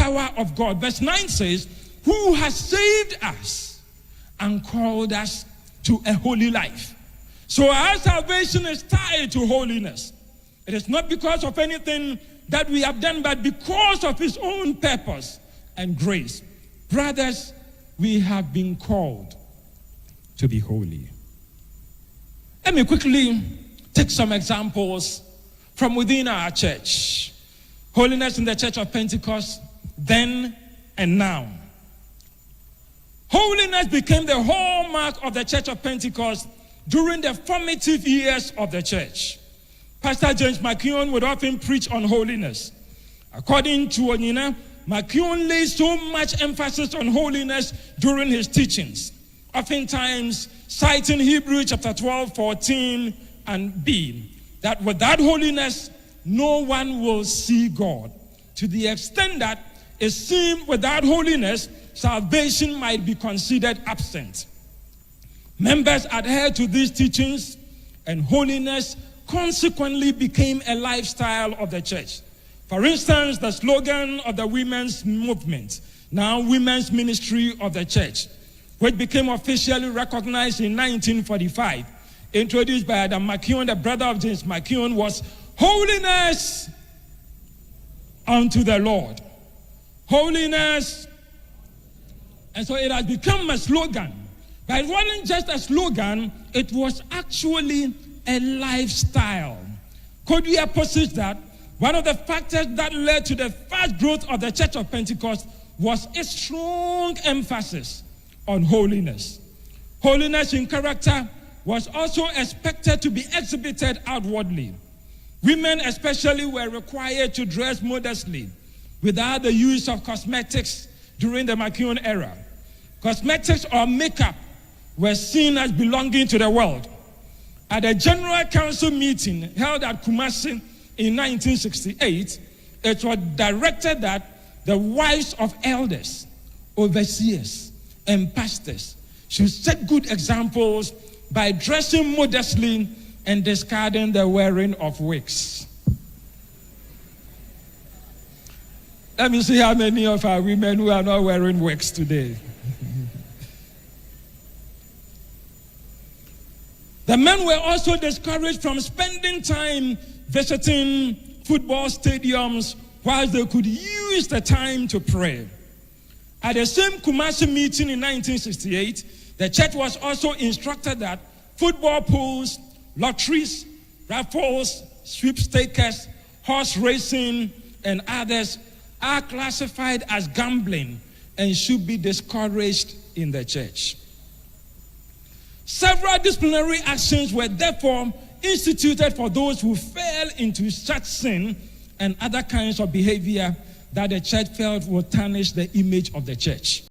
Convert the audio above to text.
power of God. Verse 9 says, who has saved us and called us to a holy life. So our salvation is tied to holiness. It is not because of anything that we have done, but because of his own purpose and grace. Brothers, we have been called to be holy. Let me quickly take some examples from within our church. Holiness in the Church of Pentecost, then and now. Holiness became the hallmark of the Church of Pentecost during the formative years of the church. Pastor James McKeown would often preach on holiness. According to Onyina, McKeown laid so much emphasis on holiness during his teachings, oftentimes citing Hebrews chapter 12, 14, and B, that without holiness, no one will see God. To the extent that it seemed without holiness, salvation might be considered absent. Members adhered to these teachings, and holiness consequently became a lifestyle of the church. For instance, the slogan of the women's movement, now Women's Ministry of the Church, which became officially recognized in 1945, introduced by Adam McKeown, the brother of James McKeown, was holiness unto the Lord. Holiness. And so it has become a slogan. But it wasn't just a slogan, it was actually a lifestyle. Could we posit that one of the factors that led to the fast growth of the Church of Pentecost was a strong emphasis on holiness. Holiness in character was also expected to be exhibited outwardly. Women especially were required to dress modestly without the use of cosmetics during the McKeown era. Cosmetics or makeup were seen as belonging to the world. At a General Council meeting held at Kumasi in 1968, it was directed that the wives of elders, overseers, and pastors should set good examples by dressing modestly and discarding the wearing of wigs. Let me see how many of our women who are not wearing wigs today. The men were also discouraged from spending time visiting football stadiums while they could use the time to pray. At the same Kumasi meeting in 1968, the church was also instructed that football pools, lotteries, raffles, sweepstakes, horse racing, and others are classified as gambling and should be discouraged in the church. Several disciplinary actions were therefore instituted for those who fell into such sin and other kinds of behavior that the church felt would tarnish the image of the church.